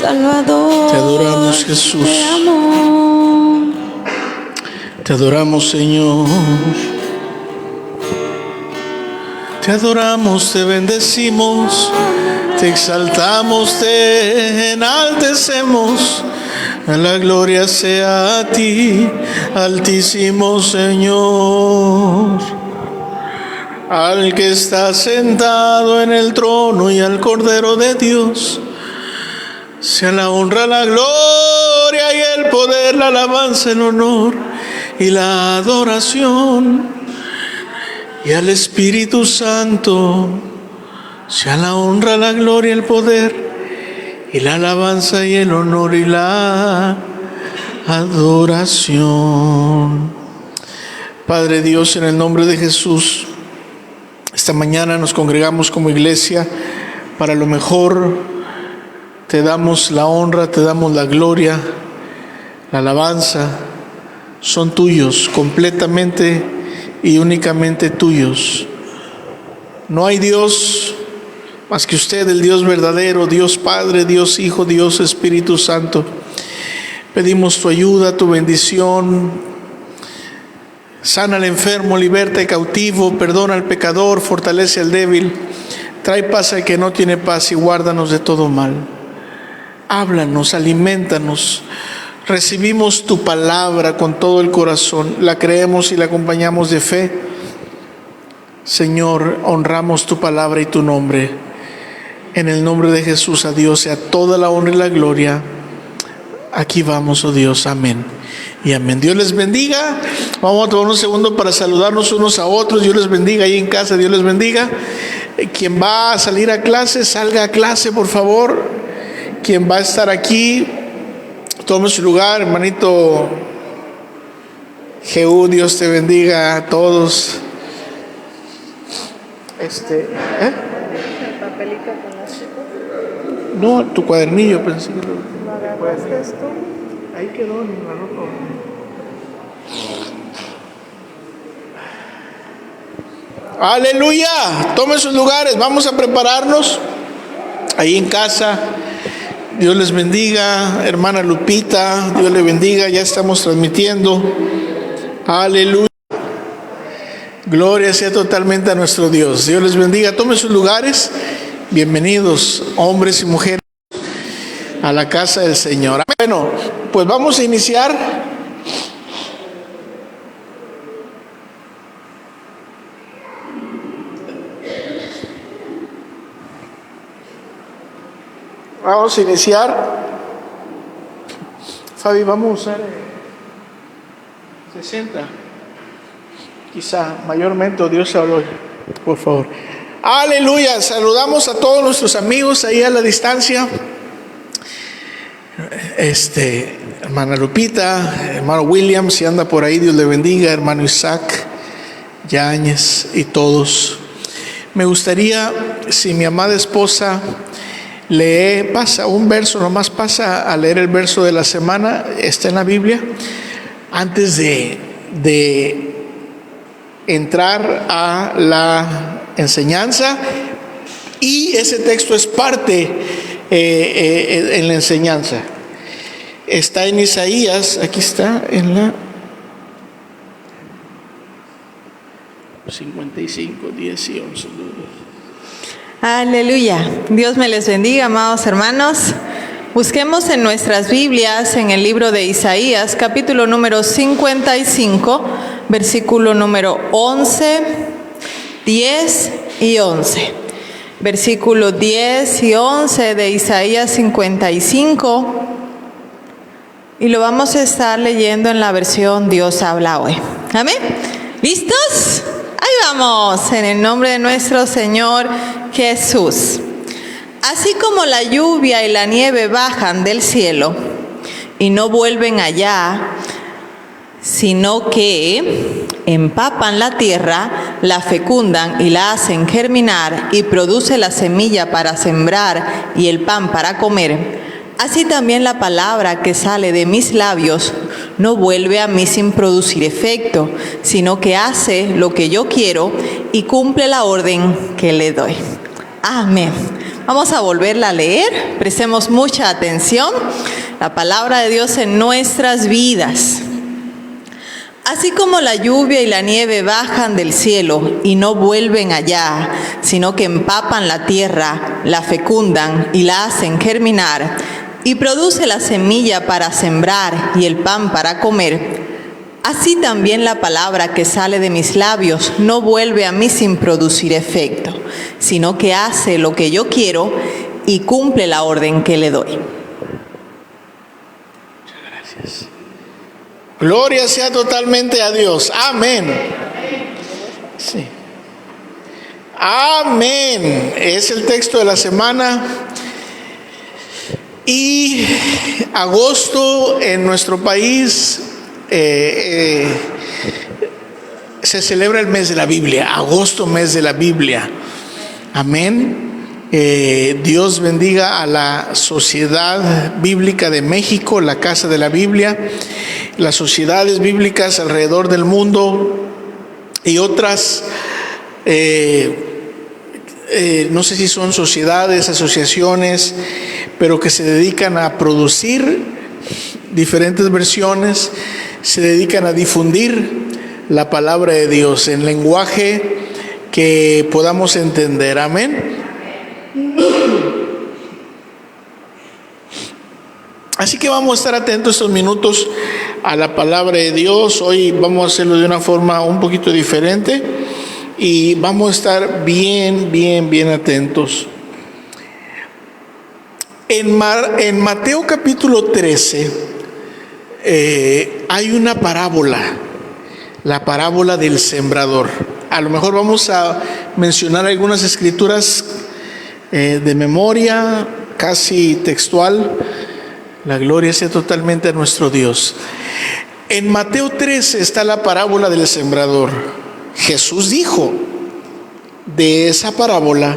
Salvador. Te adoramos, Jesús. Te amo. Te adoramos, Señor. Te adoramos, te bendecimos, te exaltamos, te enaltecemos. La gloria sea a ti, Altísimo Señor. Al que está sentado en el trono y al Cordero de Dios, sea la honra, la gloria y el poder, la alabanza, el honor y la adoración. Y al Espíritu Santo sea la honra, la gloria, el poder y la alabanza y el honor y la adoración. Padre Dios, en el nombre de Jesús, esta mañana nos congregamos como iglesia para lo mejor. Te damos la honra, te damos la gloria, la alabanza. Son tuyos, completamente y únicamente tuyos. No hay Dios más que usted, el Dios verdadero, Dios Padre, Dios Hijo, Dios Espíritu Santo. Pedimos tu ayuda, tu bendición. Sana al enfermo, liberta al cautivo, perdona al pecador, fortalece al débil, trae paz al que no tiene paz y guárdanos de todo mal. Háblanos, alimentanos. Recibimos tu palabra con todo el corazón, la creemos y la acompañamos de fe. Señor, honramos tu palabra y tu nombre. En el nombre de Jesús, a Dios sea toda la honra y la gloria. Aquí vamos, oh Dios, amén y amén. Dios les bendiga. Vamos a tomar un segundo para saludarnos unos a otros. Dios les bendiga ahí en casa, Dios les bendiga. Quien va a salir a clase, salga a clase, por favor. Quien va a estar aquí, tome su lugar, hermanito Jehú, Dios te bendiga a todos. ¿El papelito con las chicas? No, tu cuadernillo, pensé que ¿Lo agarraste esto? ahí quedó, ni me anotó. Aleluya, tomen sus lugares, vamos a prepararnos ahí en casa. Dios les bendiga, hermana Lupita, Dios le bendiga, ya estamos transmitiendo. Aleluya. Gloria sea totalmente a nuestro Dios. Dios les bendiga, tomen sus lugares. Bienvenidos, hombres y mujeres, a la casa del Señor. Bueno, pues vamos a iniciar. Vamos a iniciar. Fabi, vamos a usar 60. Quizá mayormente, Dios habló, por favor. Aleluya. Saludamos a todos nuestros amigos ahí a la distancia. Hermana Lupita, hermano William, si anda por ahí, Dios le bendiga. Hermano Isaac Yáñez y todos. Me gustaría, si mi amada esposa pasa un verso, nomás pasa a leer el verso de la semana, está en la Biblia, antes de entrar a la enseñanza, y ese texto es parte en la enseñanza. Está en Isaías, aquí está en la 55, 10 y 11. Aleluya. Dios me les bendiga, amados hermanos. Busquemos en nuestras Biblias, en el libro de Isaías, capítulo número 55, versículo número 11, 10 y 11. Versículo 10 y 11 de Isaías 55. Y lo vamos a estar leyendo en la versión Dios habla hoy. Amén. ¿Listos? Ahí vamos, en el nombre de nuestro Señor Jesús. Así como la lluvia y la nieve bajan del cielo y no vuelven allá, sino que empapan la tierra, la fecundan y la hacen germinar y produce la semilla para sembrar y el pan para comer, así también la palabra que sale de mis labios no vuelve a mí sin producir efecto, sino que hace lo que yo quiero y cumple la orden que le doy. Amén. Vamos a volverla a leer. Prestemos mucha atención. La palabra de Dios en nuestras vidas. Así como la lluvia y la nieve bajan del cielo y no vuelven allá, sino que empapan la tierra, la fecundan y la hacen germinar, y produce la semilla para sembrar y el pan para comer, así también la palabra que sale de mis labios no vuelve a mí sin producir efecto, sino que hace lo que yo quiero y cumple la orden que le doy. Muchas gracias. Gloria sea totalmente a Dios. Amén. Sí. Amén. Es el texto de la semana. Y agosto en nuestro país se celebra el mes de la Biblia. Agosto, mes de la Biblia. Amén. Dios bendiga a la Sociedad Bíblica de México, la Casa de la Biblia, las sociedades bíblicas alrededor del mundo y otras, no sé si son sociedades, asociaciones, pero que se dedican a producir diferentes versiones, se dedican a difundir la palabra de Dios en lenguaje que podamos entender. Amén. Así que vamos a estar atentos estos minutos a la palabra de Dios. Hoy vamos a hacerlo de una forma un poquito diferente y vamos a estar bien atentos. En Mateo capítulo 13 hay una parábola, la parábola del sembrador. A lo mejor vamos a mencionar algunas escrituras de memoria, casi textual. La gloria sea totalmente a nuestro Dios. En Mateo 13 está la parábola del sembrador. Jesús dijo de esa parábola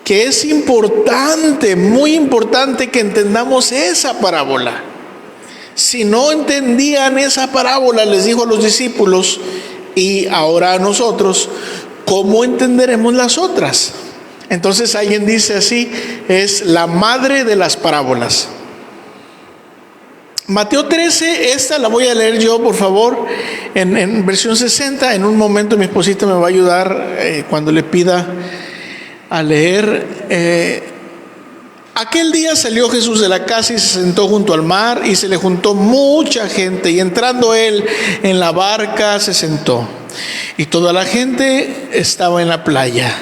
que es importante, muy importante que entendamos esa parábola. Si no entendían esa parábola, les dijo a los discípulos y ahora a nosotros, ¿cómo entenderemos las otras? Entonces alguien dice así, es la madre de las parábolas. Mateo 13, esta la voy a leer yo, por favor, en versión 60. En un momento mi esposita me va a ayudar cuando le pida a leer. Aquel día salió Jesús de la casa y se sentó junto al mar, y se le juntó mucha gente, y entrando él en la barca se sentó, y toda la gente estaba en la playa,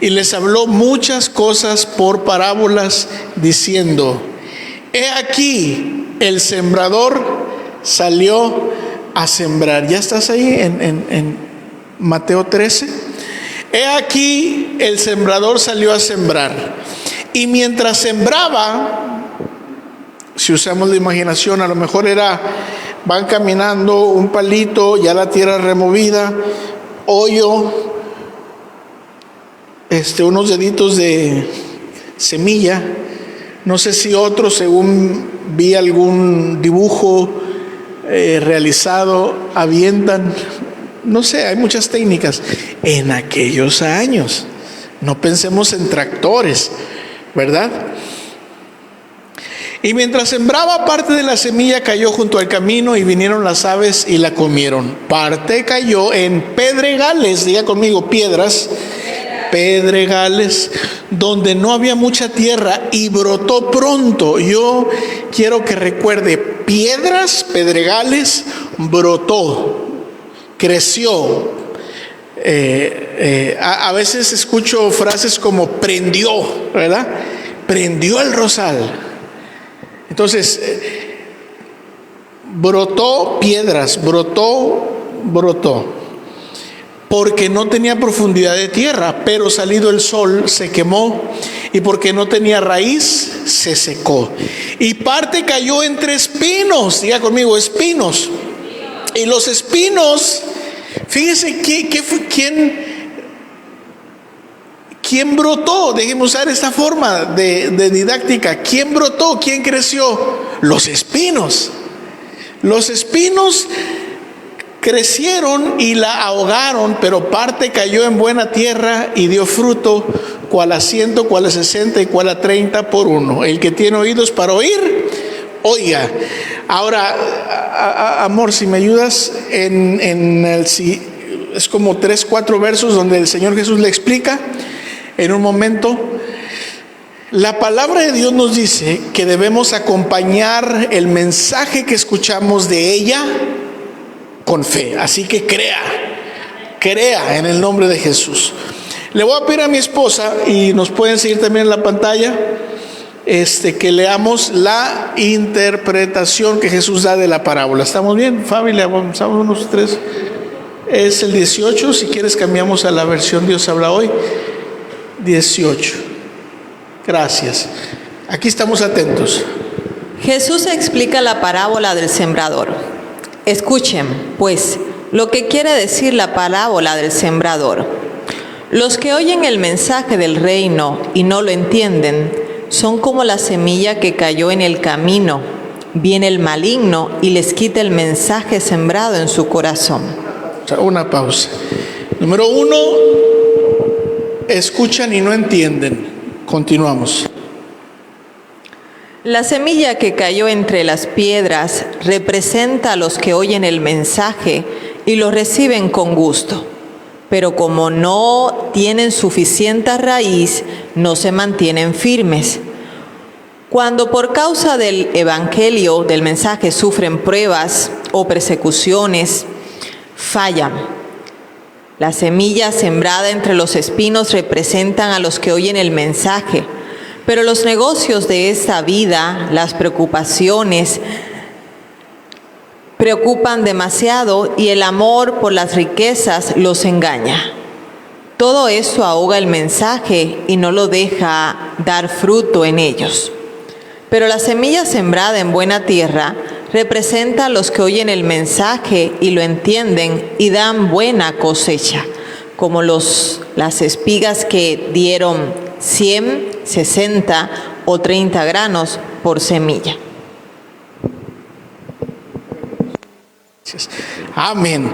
y les habló muchas cosas por parábolas, diciendo: he aquí, el sembrador salió a sembrar. ¿Ya estás ahí en Mateo 13? He aquí, el sembrador salió a sembrar. Y mientras sembraba, si usamos la imaginación, a lo mejor van caminando un palito, ya la tierra removida, hoyo, unos deditos de semilla. No sé si otros, según vi algún dibujo realizado, avientan, no sé, hay muchas técnicas. En aquellos años, no pensemos en tractores, ¿verdad? Y mientras sembraba, parte de la semilla cayó junto al camino, y vinieron las aves y la comieron. Parte cayó en pedregales, diga conmigo, piedras, pedregales, donde no había mucha tierra, y brotó pronto. Yo quiero que recuerde, piedras, pedregales, brotó, creció. A veces escucho frases como prendió, ¿verdad? Prendió el rosal. Entonces, brotó piedras, brotó. Porque no tenía profundidad de tierra, pero salido el sol se quemó, y porque no tenía raíz se secó. Y parte cayó entre espinos, diga conmigo, espinos. Y los espinos, fíjese quién brotó. Déjeme usar esta forma de didáctica. ¿Quién brotó? ¿Quién creció? Los espinos. Los espinos crecieron y la ahogaron, pero parte cayó en buena tierra y dio fruto cuál a 100, cuál a 60 y cuál a 30 por uno. El que tiene oídos para oír, oiga. Ahora, amor, si me ayudas es como 3, 4 versos donde el Señor Jesús le explica en un momento. La palabra de Dios nos dice que debemos acompañar el mensaje que escuchamos de ella con fe. Así que crea en el nombre de Jesús. Le voy a pedir a mi esposa, y nos pueden seguir también en la pantalla, que leamos la interpretación que Jesús da de la parábola. ¿Estamos bien, familia? Avanzamos unos 3. Es el 18, si quieres cambiamos a la versión Dios habla hoy. 18. Gracias. Aquí estamos atentos. Jesús explica la parábola del sembrador. Escuchen, pues, lo que quiere decir la parábola del sembrador. Los que oyen el mensaje del reino y no lo entienden son como la semilla que cayó en el camino. Viene el maligno y les quita el mensaje sembrado en su corazón. Una pausa. Número 1, escuchan y no entienden. Continuamos. La semilla que cayó entre las piedras representa a los que oyen el mensaje y lo reciben con gusto, pero como no tienen suficiente raíz, no se mantienen firmes. Cuando por causa del evangelio, del mensaje, sufren pruebas o persecuciones, fallan. La semilla sembrada entre los espinos representan a los que oyen el mensaje, pero los negocios de esta vida, las preocupaciones, preocupan demasiado y el amor por las riquezas los engaña. Todo eso ahoga el mensaje y no lo deja dar fruto en ellos. Pero la semilla sembrada en buena tierra representa a los que oyen el mensaje y lo entienden y dan buena cosecha, como las espigas que dieron 100, 60 o 30 granos por semilla. Amén.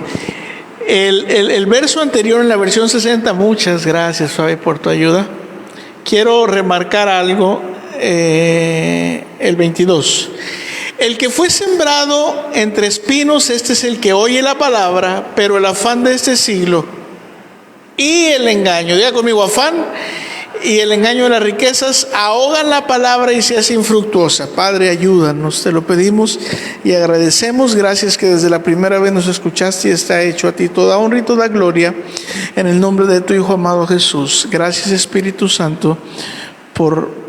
El verso anterior en la versión 60, muchas gracias, Fabi, por tu ayuda. Quiero remarcar algo, el 22. El que fue sembrado entre espinos, este es el que oye la palabra, pero el afán de este siglo y el engaño, diga conmigo, afán y el engaño de las riquezas ahogan la palabra y se hace infructuosa. Padre, ayúdanos, te lo pedimos y agradecemos. Gracias que desde la primera vez nos escuchaste y está hecho a ti toda honra y toda gloria en el nombre de tu Hijo amado Jesús. Gracias, Espíritu Santo, por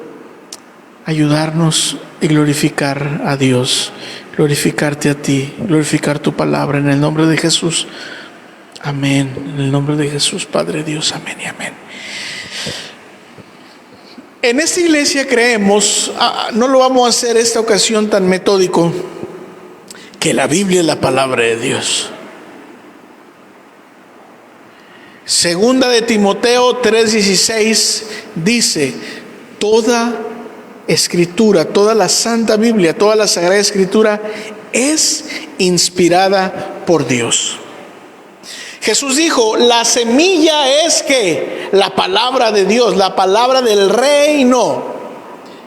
ayudarnos y glorificar a Dios, glorificarte a ti, glorificar tu palabra en el nombre de Jesús. Amén. En el nombre de Jesús, Padre Dios, amén y amén. En esta iglesia creemos, no lo vamos a hacer esta ocasión tan metódico, que la Biblia es la palabra de Dios. Segunda de Timoteo 3:16 dice: toda escritura, toda la Santa Biblia, toda la Sagrada Escritura es inspirada por Dios. Jesús dijo, la semilla es que la palabra de Dios, la palabra del reino.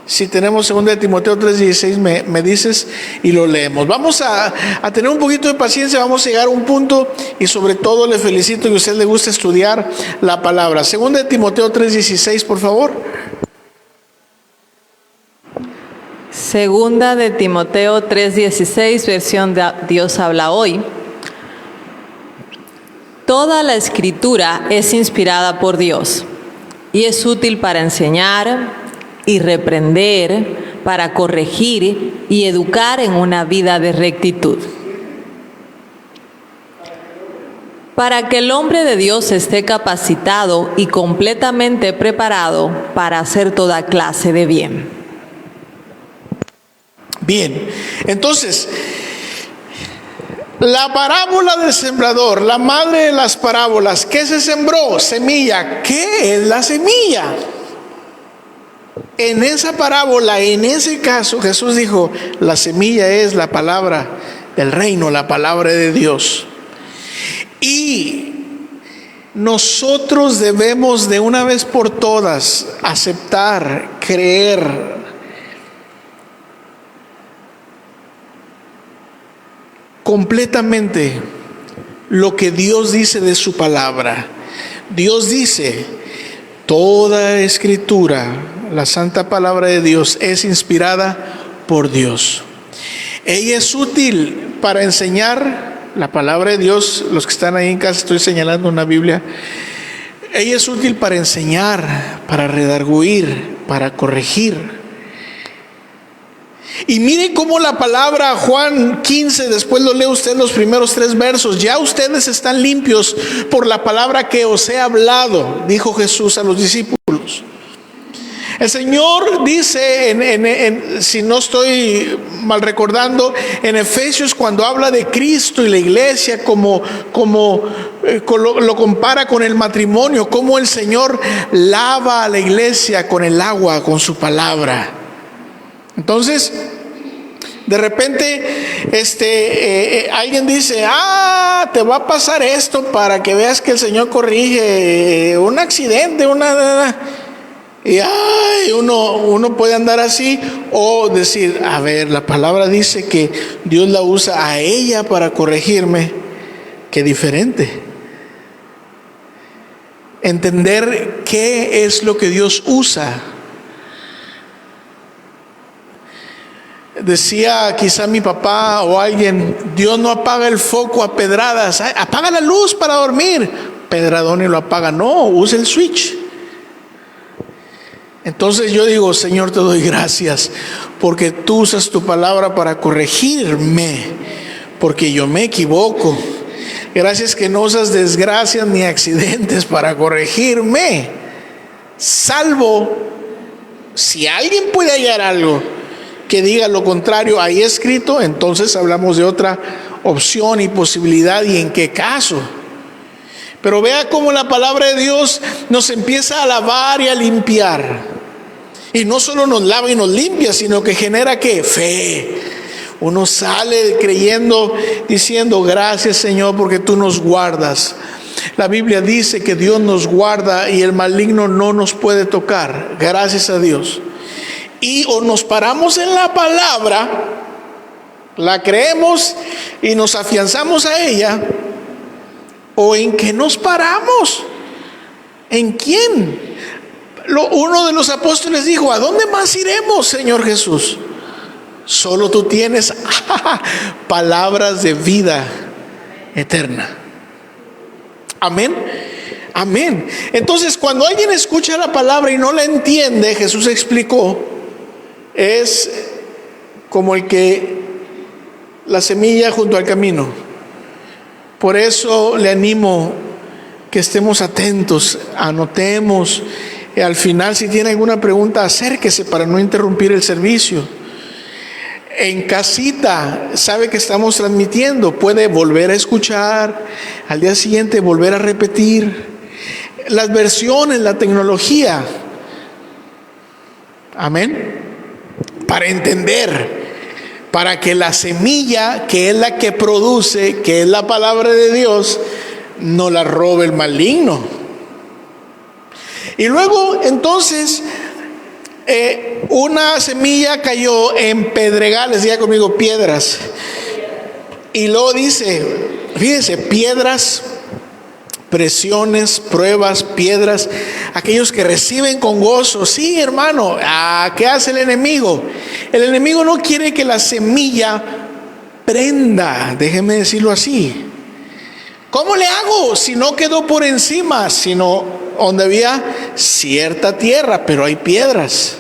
Si tenemos 2 de Timoteo 3:16, me dices y lo leemos. Vamos a tener un poquito de paciencia, vamos a llegar a un punto y sobre todo le felicito que a usted le gusta estudiar la palabra. 2 de Timoteo 3:16, por favor. 2 de Timoteo 3:16, versión de Dios habla hoy. Toda la escritura es inspirada por Dios y es útil para enseñar y reprender, para corregir y educar en una vida de rectitud, para que el hombre de Dios esté capacitado y completamente preparado para hacer toda clase de bien. Bien, entonces, la parábola del sembrador, la madre de las parábolas, ¿qué se sembró? Semilla. ¿Qué es la semilla? En esa parábola, en ese caso, Jesús dijo, la semilla es la palabra del reino, la palabra de Dios. Y nosotros debemos de una vez por todas aceptar, creer, completamente lo que Dios dice de su palabra. Dios dice, toda escritura, la santa palabra de Dios, es inspirada por Dios. Ella es útil para enseñar. La palabra de Dios, los que están ahí en casa, estoy señalando una Biblia. Ella es útil para enseñar, para redarguir, para corregir. Y mire cómo la palabra, Juan 15, después lo lee usted los primeros 3 versos. Ya ustedes están limpios por la palabra que os he hablado, dijo Jesús a los discípulos. El Señor dice, si no estoy mal recordando, en Efesios, cuando habla de Cristo y la iglesia, como lo compara con el matrimonio, como el Señor lava a la iglesia con el agua, con su palabra. Entonces, de repente, alguien dice, te va a pasar esto para que veas que el Señor corrige un accidente, y uno puede andar así, o decir, a ver, la palabra dice que Dios la usa a ella para corregirme. Qué diferente. Entender qué es lo que Dios usa. Decía quizá mi papá o alguien, Dios no apaga el foco a pedradas, apaga la luz para dormir, pedradón y lo apaga. No, usa el switch. Entonces yo digo, Señor, te doy gracias porque tú usas tu palabra para corregirme, porque yo me equivoco. Gracias que no usas desgracias ni accidentes para corregirme, salvo si alguien puede hallar algo que diga lo contrario ahí escrito. Entonces hablamos de otra opción y posibilidad y en qué caso. Pero vea cómo la palabra de Dios nos empieza a lavar y a limpiar. Y no solo nos lava y nos limpia, sino que genera ¿qué? Fe. Uno sale creyendo, diciendo, gracias Señor porque tú nos guardas. La Biblia dice que Dios nos guarda y el maligno no nos puede tocar. Gracias a Dios. Y o nos paramos en la palabra, la creemos y nos afianzamos a ella, o en qué nos paramos. ¿En quién? Uno de los apóstoles dijo, ¿a dónde más iremos, Señor Jesús? Solo tú tienes palabras de vida eterna. Amén. Amén. Entonces, cuando alguien escucha la palabra y no la entiende, Jesús explicó, es como la semilla junto al camino. Por eso le animo que estemos atentos, anotemos. Al final, si tiene alguna pregunta, acérquese para no interrumpir el servicio. En casita, sabe que estamos transmitiendo, puede volver a escuchar, al día siguiente volver a repetir. Las versiones, la tecnología. Amén. Para entender, para que la semilla, que es la que produce, que es la palabra de Dios, no la robe el maligno. Y luego, entonces, una semilla cayó en pedregales, diga conmigo, piedras. Y luego dice, fíjense, piedras, presiones, pruebas, piedras, aquellos que reciben con gozo. Sí, hermano, ¿qué hace el enemigo? El enemigo no quiere que la semilla prenda, déjeme decirlo así. ¿Cómo le hago si no quedó por encima, sino donde había cierta tierra, pero hay piedras?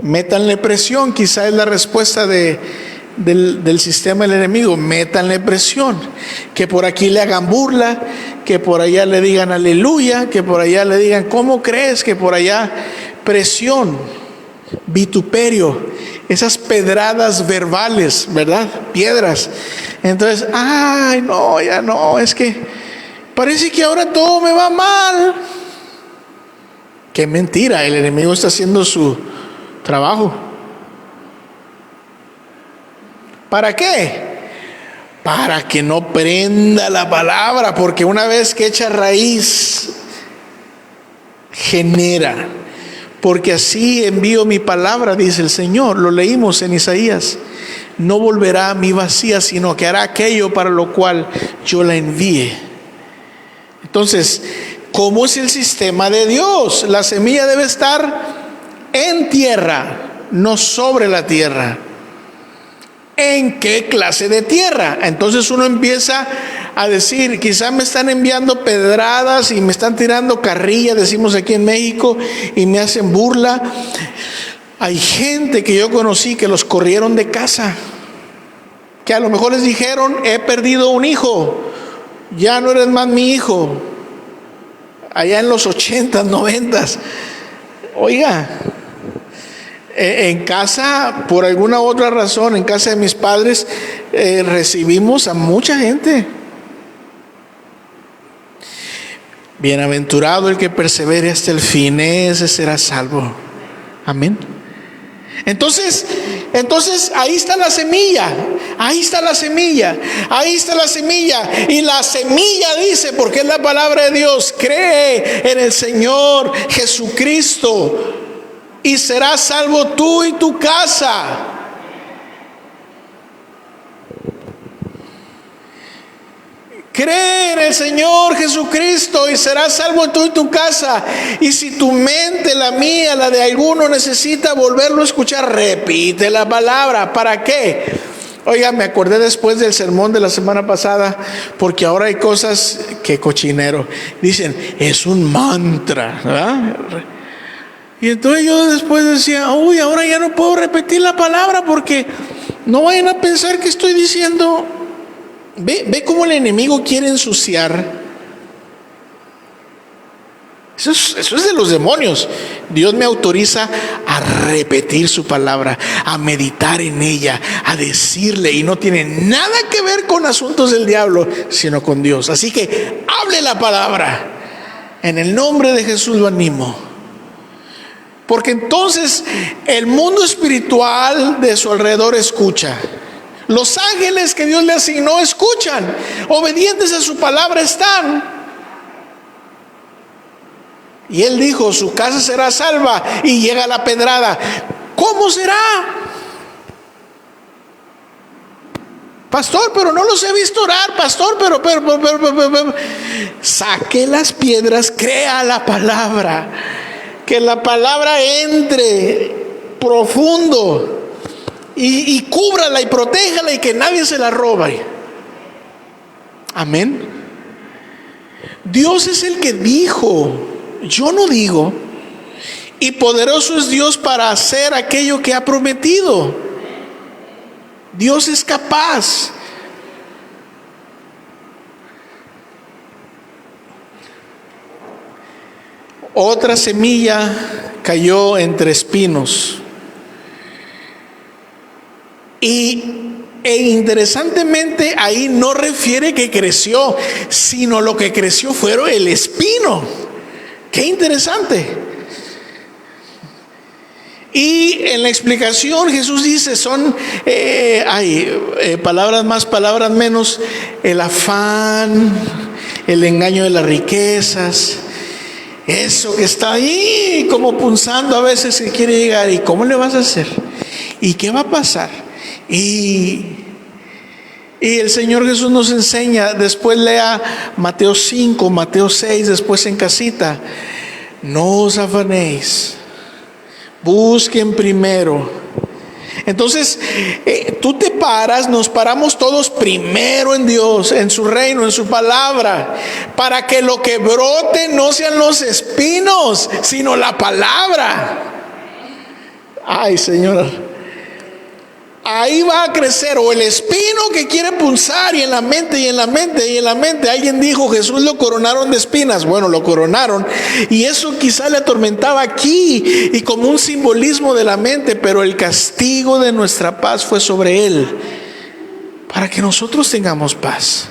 Métanle presión, quizá es la respuesta del sistema del enemigo. Métanle presión, que por aquí le hagan burla, que por allá le digan aleluya, que por allá le digan ¿cómo crees? Que por allá presión, vituperio, esas pedradas verbales, ¿verdad? Piedras. Entonces, no, ya no, es que parece que ahora todo me va mal. Qué mentira, el enemigo está haciendo su trabajo. ¿Para qué? para que no prenda la palabra, porque una vez que echa raíz, genera. Porque así envío mi palabra, dice el Señor. Lo leímos en Isaías. No volverá a mí vacía, sino que hará aquello para lo cual yo la envíe. Entonces, ¿cómo es el sistema de Dios? La semilla debe estar en tierra, no sobre la tierra. ¿En qué clase de tierra? Entonces uno empieza a decir, quizá me están enviando pedradas y me están tirando carrilla, decimos aquí en México, y me hacen burla. Hay gente que yo conocí que los corrieron de casa, que a lo mejor les dijeron, he perdido un hijo, ya no eres más mi hijo. Allá en los 80s, 90s. Oiga, en casa, por alguna otra razón, en casa de mis padres, recibimos a mucha gente. Bienaventurado el que persevere hasta el fin, ese será salvo. Amén. Entonces ahí está la semilla, ahí está la semilla, ahí está la semilla. Y la semilla dice, porque es la palabra de Dios, cree en el Señor Jesucristo y serás salvo tú y tu casa. Cree en el Señor Jesucristo y serás salvo tú y tu casa. Y si tu mente, la mía, la de alguno, necesita volverlo a escuchar, repite la palabra. ¿Para qué? Oiga, me acordé después del sermón de la semana pasada, porque ahora hay cosas que cochinero. Dicen, es un mantra, ¿verdad? Y entonces yo después decía, uy, ahora ya no puedo repetir la palabra porque no vayan a pensar que estoy diciendo. Ve cómo el enemigo quiere ensuciar. Eso es de los demonios. Dios me autoriza a repetir su palabra, a meditar en ella, a decirle, y no tiene nada que ver con asuntos del diablo, sino con Dios. Así que hable la palabra. En el nombre de Jesús lo animo. Porque entonces el mundo espiritual de su alrededor escucha. Los ángeles que Dios le asignó escuchan, obedientes a su palabra están. Y él dijo, su casa será salva, y llega la pedrada. ¿Cómo será? Pastor, pero no los he visto orar, pastor, pero. Saque las piedras, crea la palabra, que la palabra entre profundo. Y cúbrala y protéjala y que nadie se la robe. Amén. Dios es el que dijo, yo no digo. Y poderoso es Dios para hacer aquello que ha prometido. Dios es capaz. Otra semilla cayó entre espinos. E interesantemente ahí no refiere que creció, sino lo que creció fue el espino. Qué interesante. Y en la explicación Jesús dice, son palabras más, palabras menos, el afán, el engaño de las riquezas, eso que está ahí como punzando a veces que quiere llegar. ¿Y cómo le vas a hacer? ¿Y qué va a pasar? Y el Señor Jesús nos enseña, después lea Mateo 5, Mateo 6, después en casita, no os afanéis, busquen primero. Entonces tú te paras, nos paramos todos primero en Dios, en su reino, en su palabra, para que lo que brote no sean los espinos, sino la palabra. Ay, Señor, ahí va a crecer, o el espino que quiere punzar, y en la mente, y en la mente, y en la mente. Alguien dijo, Jesús lo coronaron de espinas. Bueno, lo coronaron, y eso quizá le atormentaba aquí, y como un simbolismo de la mente, pero el castigo de nuestra paz fue sobre él, para que nosotros tengamos paz.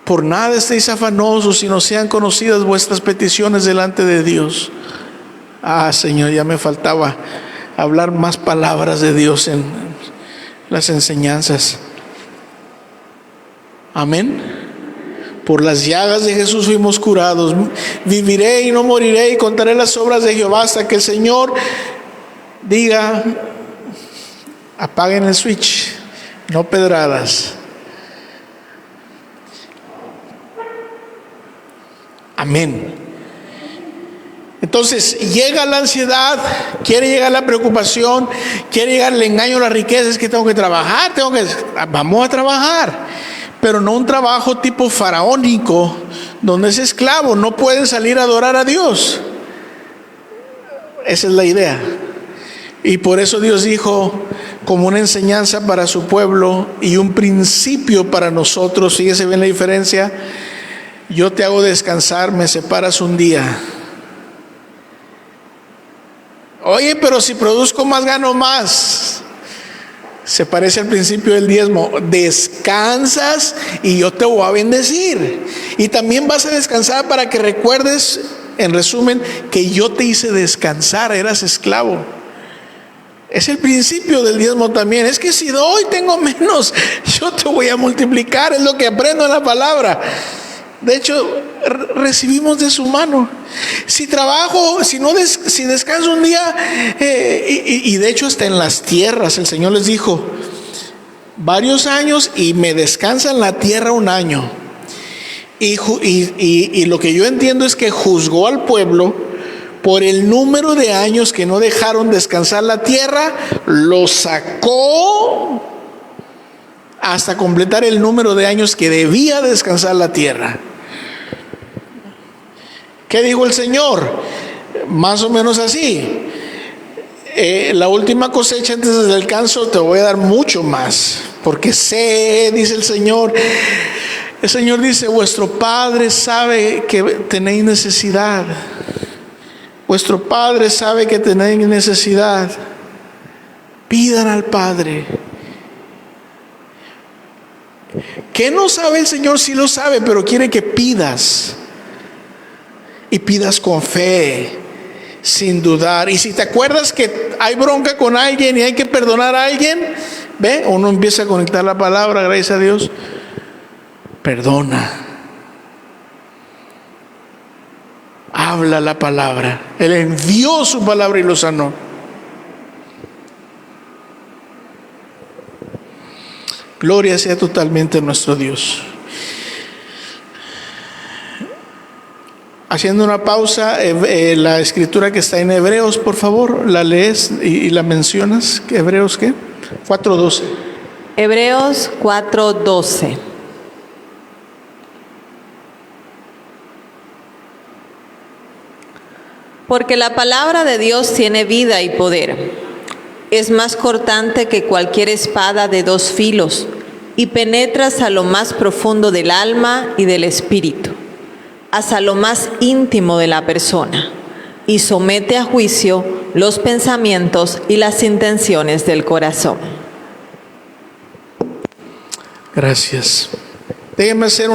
Por nada estéis afanosos, sino sean conocidas vuestras peticiones delante de Dios. Ah, Señor, ya me faltaba hablar más palabras de Dios en las enseñanzas. Amén. Por las llagas de Jesús fuimos curados. Viviré y no moriré y contaré las obras de Jehová hasta que el Señor diga: apaguen el switch, no pedradas. Amén. Entonces llega la ansiedad, quiere llegar la preocupación, quiere llegar el engaño, la riqueza. Es que tengo que trabajar, vamos a trabajar, pero no un trabajo tipo faraónico, donde es esclavo, no pueden salir a adorar a Dios. Esa es la idea. Y por eso Dios dijo, como una enseñanza para su pueblo y un principio para nosotros, fíjese bien la diferencia: yo te hago descansar, me separas un día. Oye, pero si produzco más, gano más. Se parece al principio del diezmo: descansas y yo te voy a bendecir. Y también vas a descansar para que recuerdes, en resumen, que yo te hice descansar, eras esclavo. Es el principio del diezmo también. Es que si doy tengo menos, yo te voy a multiplicar. Es lo que aprendo en la palabra. De hecho, recibimos de su mano. Si trabajo, si descanso un día, y de hecho hasta en las tierras, el Señor les dijo, varios años y me descansa en la tierra un año. Y lo que yo entiendo es que juzgó al pueblo por el número de años que no dejaron descansar la tierra, lo sacó hasta completar el número de años que debía descansar la tierra. ¿Qué dijo el Señor? Más o menos así: la última cosecha antes del descanso te voy a dar mucho más, porque sé, dice el Señor. El Señor dice: vuestro Padre sabe que tenéis necesidad. Vuestro Padre sabe que tenéis necesidad. Pidan al Padre. ¿Qué no sabe el Señor? Sí lo sabe, pero quiere que pidas. Y pidas con fe, sin dudar. Y si te acuerdas que hay bronca con alguien y hay que perdonar a alguien, ve, uno empieza a conectar la palabra, gracias a Dios. Perdona. Habla la palabra. Él envió su palabra y lo sanó. Gloria sea totalmente a nuestro Dios. Haciendo una pausa, la escritura que está en Hebreos, por favor, la lees y la mencionas. ¿Hebreos qué? 4:12. Hebreos 4:12. Porque la palabra de Dios tiene vida y poder. Es más cortante que cualquier espada de dos filos y penetra hasta lo más profundo del alma y del espíritu, hasta lo más íntimo de la persona, y somete a juicio los pensamientos y las intenciones del corazón. Gracias. Déjenme hacer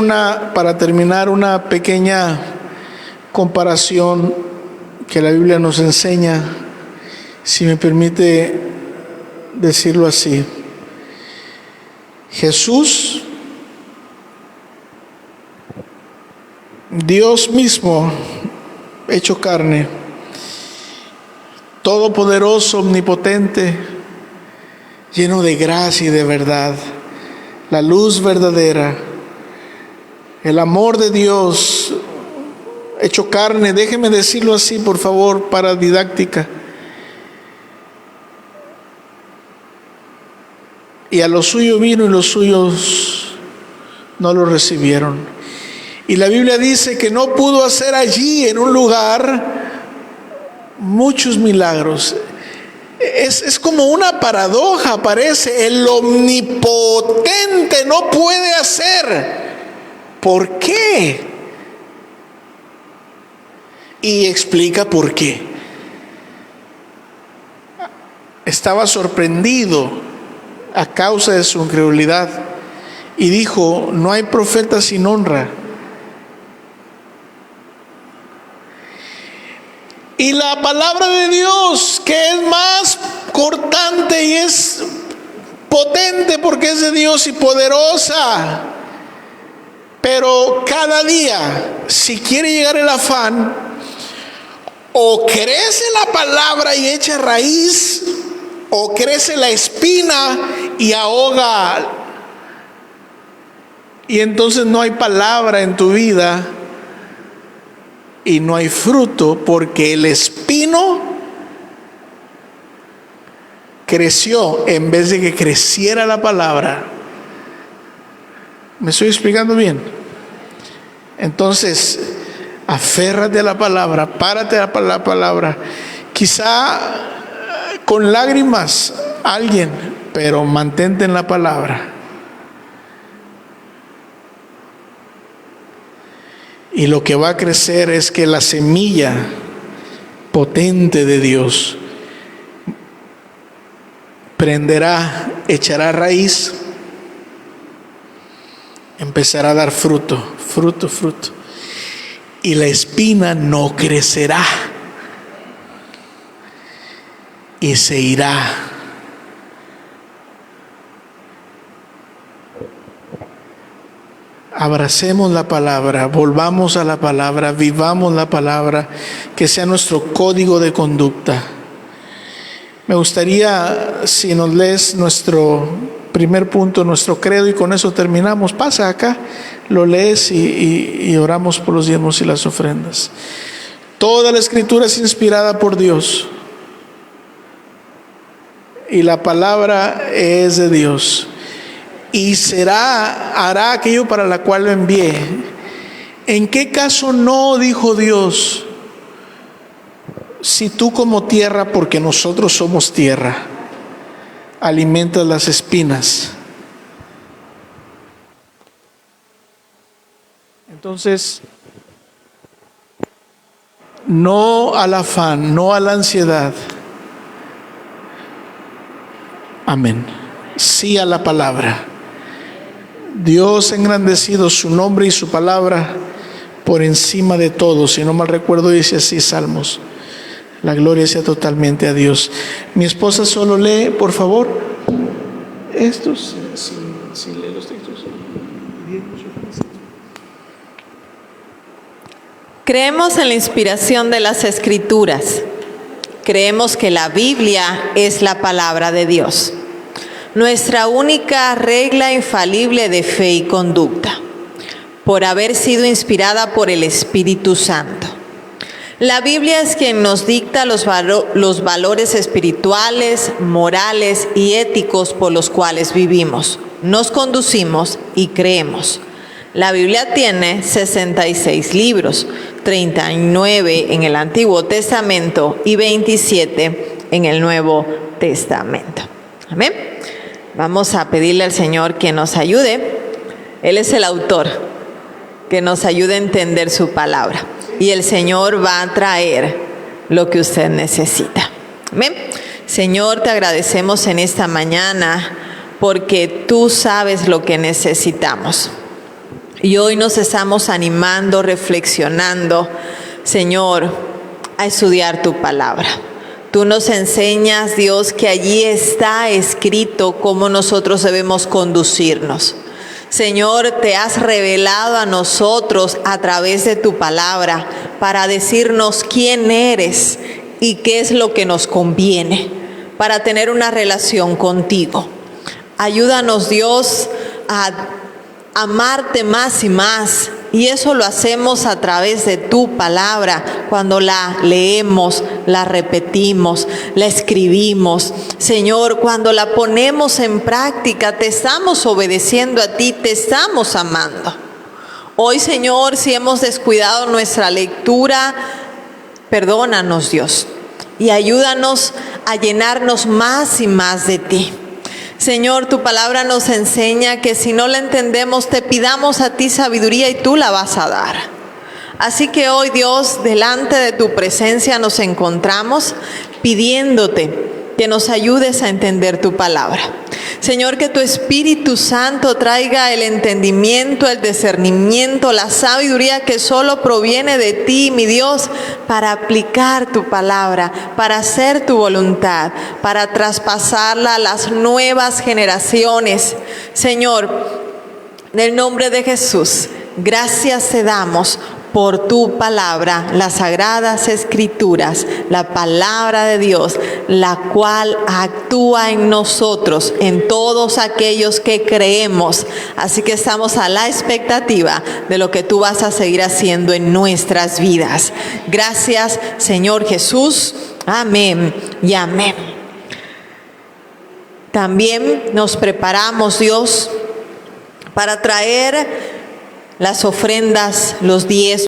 para terminar, una pequeña comparación que la Biblia nos enseña, si me permite decirlo así. Jesús, Dios mismo, hecho carne, todopoderoso, omnipotente, lleno de gracia y de verdad, la luz verdadera, el amor de Dios, hecho carne. Déjeme decirlo así, por favor, para didáctica. Y a lo suyo vino y los suyos no lo recibieron. Y la Biblia dice que no pudo hacer allí, en un lugar, muchos milagros. Es como una paradoja, parece. El omnipotente no puede hacer. ¿Por qué? Y explica por qué. Estaba sorprendido a causa de su incredulidad y dijo: no hay profeta sin honra. Y la palabra de Dios, que es más cortante y es potente porque es de Dios y poderosa, Pero cada día, si quiere llegar el afán, o crece la palabra y echa raíz, o crece la espina y ahoga. Y entonces no hay palabra en tu vida y no hay fruto, porque el espino creció en vez de que creciera la palabra. ¿Me estoy explicando bien? Entonces, aférrate a la palabra, párate a la palabra. Quizá con lágrimas alguien, pero mantente en la palabra. Y lo que va a crecer es que la semilla potente de Dios prenderá, echará raíz, empezará a dar fruto, fruto, fruto. Y la espina no crecerá y se irá. Abracemos la palabra, volvamos a la palabra, vivamos la palabra, que sea nuestro código de conducta. Me gustaría, si nos lees nuestro primer punto, nuestro credo, y con eso terminamos. Pasa acá, lo lees y oramos por los diezmos y las ofrendas. Toda la escritura es inspirada por Dios y la palabra es de Dios, y hará aquello para la cual lo envié. ¿En qué caso no dijo Dios? Si tú como tierra, porque nosotros somos tierra, alimentas las espinas, entonces no al afán, no a la ansiedad. Amén. Sí a la palabra. Dios ha engrandecido su nombre y su palabra por encima de todo. Si no mal recuerdo, dice así Salmos. La gloria sea totalmente a Dios. Mi esposa solo lee, por favor, estos. Si lee los textos. Creemos en la inspiración de las Escrituras. Creemos que la Biblia es la palabra de Dios, nuestra única regla infalible de fe y conducta, por haber sido inspirada por el Espíritu Santo. La Biblia es quien nos dicta los valores espirituales, morales y éticos por los cuales vivimos, nos conducimos y creemos. La Biblia tiene 66 libros, 39 en el Antiguo Testamento y 27 en el Nuevo Testamento. Amén. Vamos a pedirle al Señor que nos ayude. Él es el autor, que nos ayude a entender su palabra. Y el Señor va a traer lo que usted necesita. Amén. Señor, te agradecemos en esta mañana porque tú sabes lo que necesitamos. Y hoy nos estamos animando, reflexionando, Señor, a estudiar tu palabra. Tú nos enseñas, Dios, que allí está escrito cómo nosotros debemos conducirnos. Señor, te has revelado a nosotros a través de tu palabra para decirnos quién eres y qué es lo que nos conviene para tener una relación contigo. Ayúdanos, Dios, a amarte más y más, y eso lo hacemos a través de tu palabra, cuando la leemos, la repetimos, la escribimos. Señor, cuando la ponemos en práctica, te estamos obedeciendo a ti, te estamos amando. Hoy, Señor, si hemos descuidado nuestra lectura, perdónanos, Dios, y ayúdanos a llenarnos más y más de ti. Señor, tu palabra nos enseña que si no la entendemos, te pidamos a ti sabiduría y tú la vas a dar. Así que hoy, Dios, delante de tu presencia nos encontramos pidiéndote que nos ayudes a entender tu palabra. Señor, que tu Espíritu Santo traiga el entendimiento, el discernimiento, la sabiduría que solo proviene de ti, mi Dios, para aplicar tu palabra, para hacer tu voluntad, para traspasarla a las nuevas generaciones. Señor, en el nombre de Jesús, gracias te damos por tu palabra, las sagradas escrituras, la palabra de Dios, la cual actúa en nosotros, en todos aquellos que creemos. Así que estamos a la expectativa de lo que tú vas a seguir haciendo en nuestras vidas. Gracias, Señor Jesús. Amén y amén. También nos preparamos, Dios, para traer las ofrendas, los 10